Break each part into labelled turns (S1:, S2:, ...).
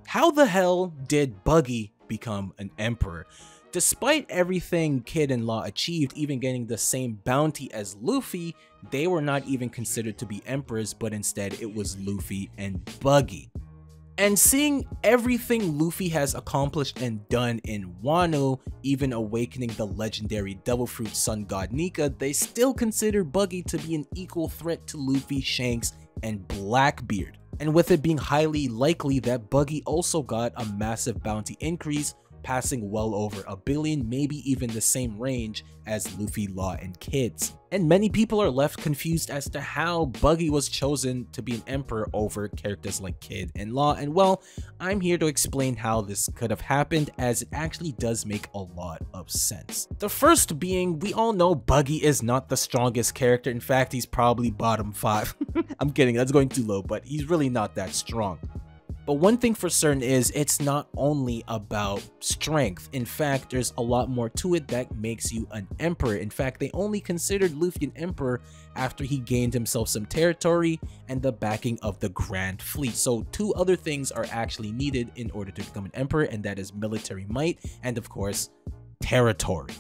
S1: How the hell did Buggy become an emperor? Despite everything Kid and Law achieved, even getting the same bounty as Luffy, they were not even considered to be emperors, but instead it was Luffy and Buggy. And seeing everything Luffy has accomplished and done in Wano, even awakening the legendary Devil Fruit Sun God Nika, they still consider Buggy to be an equal threat to Luffy, Shanks, and Blackbeard. And with it being highly likely that Buggy also got a massive bounty increase, passing well over 1 billion, maybe even the same range as Luffy, Law, and Kid's. And many people are left confused as to how Buggy was chosen to be an emperor over characters like Kid and Law, and well, I'm here to explain how this could have happened, as it actually does make a lot of sense. The first being, we all know Buggy is not the strongest character. In fact, he's probably bottom 5. I'm kidding, that's going too low, but he's really not that strong. But one thing for certain is it's not only about strength. In fact, there's a lot more to it that makes you an emperor. In fact, they only considered Luffy an emperor after he gained himself some territory and the backing of the Grand Fleet. So 2 other things are actually needed in order to become an emperor, and that is military might and, of course, territory.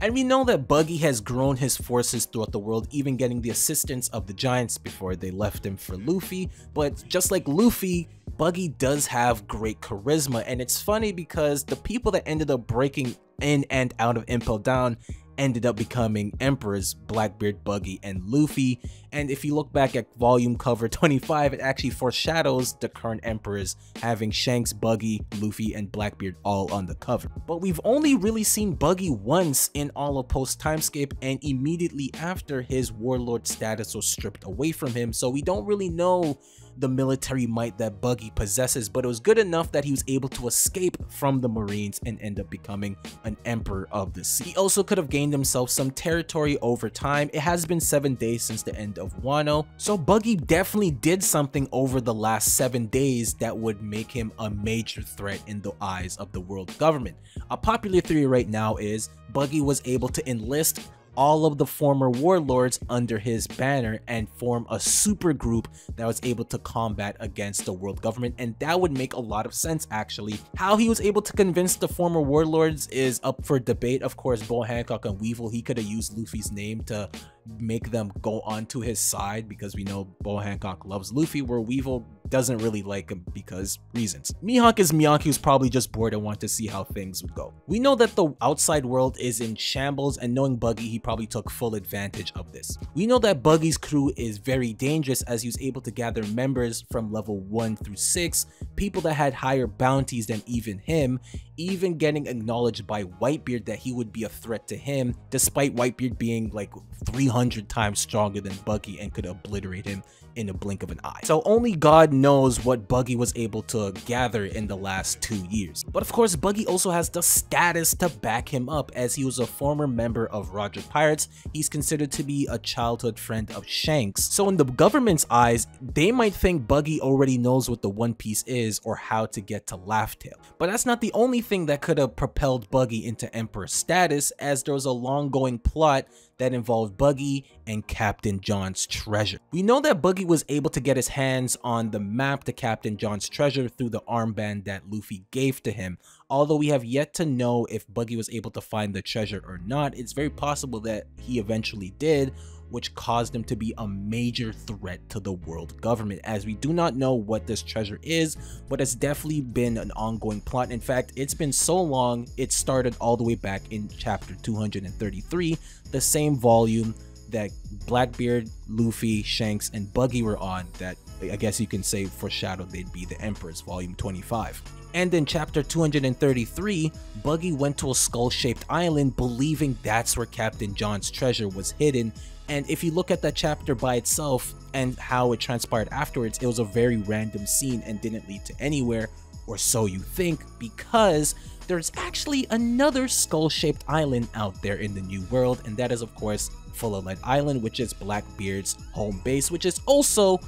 S1: And we know that Buggy has grown his forces throughout the world, even getting the assistance of the giants before they left him for Luffy. But just like Luffy, Buggy does have great charisma, and it's funny because the people that ended up breaking in and out of Impel Down ended up becoming emperors: Blackbeard, Buggy, and Luffy. And if you look back at volume cover 25, it actually foreshadows the current emperors, having Shanks, Buggy, Luffy, and Blackbeard all on the cover. But we've only really seen Buggy once in all of post timeskip, and immediately after his warlord status was stripped away from him, so we don't really know the military might that Buggy possesses, but it was good enough that he was able to escape from the Marines and end up becoming an emperor of the sea. He also could have gained himself some territory over time. It has been 7 days since the end of Wano, so Buggy definitely did something over the last 7 days that would make him a major threat in the eyes of the world government. A popular theory right now is Buggy was able to enlist all of the former warlords under his banner and form a super group that was able to combat against the world government, and that would make a lot of sense actually. How he was able to convince the former warlords is up for debate. Of course, Bo Hancock and Weevil, he could have used Luffy's name to make them go onto his side, because we know Bo Hancock loves Luffy, where Weevil doesn't really like him because reasons. Mihawk is Mihawk, who's probably just bored and wanted to see how things would go. We know that the outside world is in shambles, and knowing Buggy, he probably took full advantage of this. We know that Buggy's crew is very dangerous, as he was able to gather members from level 1 through 6, people that had higher bounties than even him, even getting acknowledged by Whitebeard that he would be a threat to him, despite Whitebeard being like 300 times stronger than Buggy and could obliterate him in a blink of an eye. So only God knows what Buggy was able to gather in the last 2 years. But of course, Buggy also has the status to back him up, as he was a former member of Roger Pirates. He's considered to be a childhood friend of Shanks. So in the government's eyes, they might think Buggy already knows what the One Piece is or how to get to Laugh Tale. But that's not the only thing that could have propelled Buggy into Emperor status, as there was a long-going plot that involved Buggy and Captain John's treasure. We know that Buggy was able to get his hands on the map to Captain John's treasure through the armband that Luffy gave to him. Although we have yet to know if Buggy was able to find the treasure or not, it's very possible that he eventually did, which caused him to be a major threat to the world government, as we do not know what this treasure is, but it's definitely been an ongoing plot. In fact, it's been so long, it started all the way back in chapter 233, the same volume that Blackbeard, Luffy, Shanks, and Buggy were on, that I guess you can say foreshadowed they'd be the Emperors, volume 25. And in chapter 233, Buggy went to a skull-shaped island, believing that's where Captain John's treasure was hidden. And if you look at that chapter by itself and how it transpired afterwards, it was a very random scene and didn't lead to anywhere, or so you think, because there's actually another skull-shaped island out there in the New World, and that is of course Full of Lead Island, which is Blackbeard's home base, which is also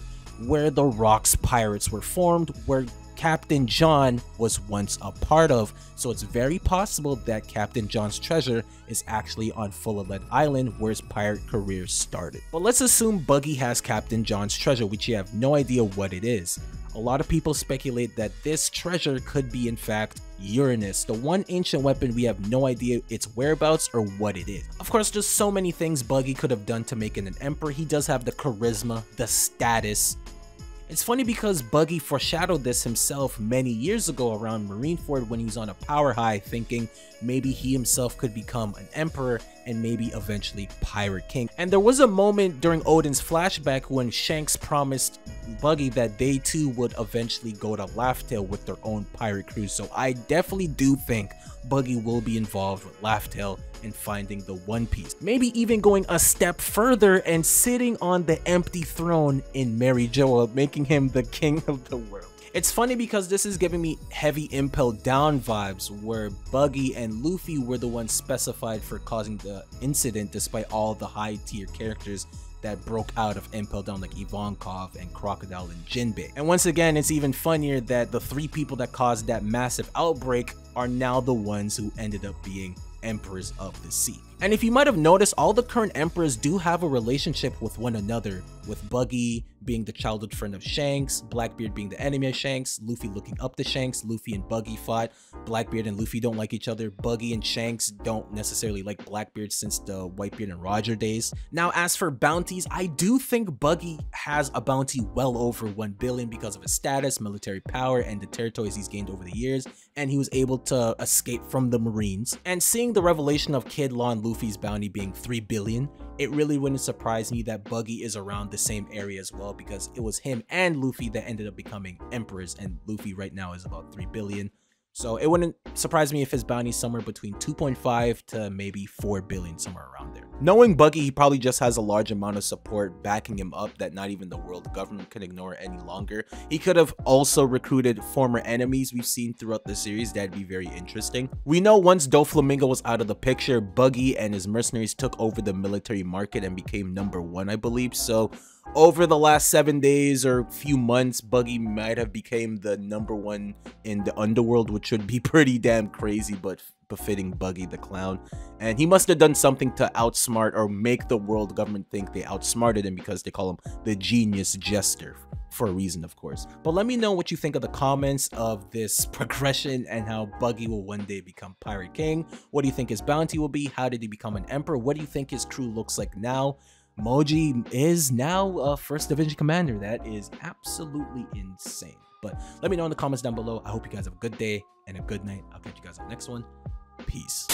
S1: where the Rocks Pirates were formed, where Captain John was once a part of. So it's very possible that Captain John's treasure is actually on Full of Lead Island, where his pirate career started. But let's assume Buggy has Captain John's treasure, which you have no idea what it is. A lot of people speculate that this treasure could be in fact Uranus, the one ancient weapon we have no idea its whereabouts or what it is. Of course, there's so many things Buggy could have done to make it an emperor. He does have the charisma, the status. It's funny because Buggy foreshadowed this himself many years ago around Marineford when he was on a power high, thinking maybe he himself could become an emperor and maybe eventually Pirate King. And there was a moment during Odin's flashback when Shanks promised Buggy that they too would eventually go to Laugh-Tale with their own pirate crew. So I definitely do think Buggy will be involved with Laugh-Tale in finding the One Piece. Maybe even going a step further and sitting on the empty throne in Mary Joel, making him the king of the world. It's funny because this is giving me heavy Impel Down vibes, where Buggy and Luffy were the ones specified for causing the incident despite all the high tier characters that broke out of Impel Down like Ivankov and Crocodile and Jinbei. And once again, it's even funnier that the 3 people that caused that massive outbreak are now the ones who ended up being emperors of the sea. And if you might have noticed, all the current emperors do have a relationship with one another, with Buggy being the childhood friend of Shanks, Blackbeard being the enemy of Shanks, Luffy looking up to Shanks, Luffy and Buggy fought, Blackbeard and Luffy don't like each other, Buggy and Shanks don't necessarily like Blackbeard since the Whitebeard and Roger days. Now, as for bounties, I do think Buggy has a bounty well over 1 billion because of his status, military power, and the territories he's gained over the years, and he was able to escape from the Marines. And seeing the revelation of Kid Law and Luffy's bounty being 3 billion, it really wouldn't surprise me that Buggy is around the same area as well, because it was him and Luffy that ended up becoming emperors, and Luffy right now is about 3 billion. So it wouldn't surprise me if his bounty is somewhere between 2.5 to maybe 4 billion, somewhere around there. Knowing Buggy, he probably just has a large amount of support backing him up that not even the world government can ignore any longer. He could have also recruited former enemies we've seen throughout the series. That'd be very interesting. We know once Doflamingo was out of the picture, Buggy and his mercenaries took over the military market and became #1, I believe. So over the last 7 days or few months, Buggy might have become the #1 in the underworld, which would be pretty damn crazy, but befitting Buggy the Clown. And he must have done something to outsmart or make the world government think they outsmarted him, because they call him the genius jester, for a reason, of course. But let me know what you think of the comments of this progression and how Buggy will one day become Pirate King. What do you think his bounty will be? How did he become an emperor? What do you think his crew looks like now? Moji is now a 1st Division commander. That is absolutely insane. But let me know in the comments down below. I hope you guys have a good day and a good night. I'll catch you guys on the next one. Peace.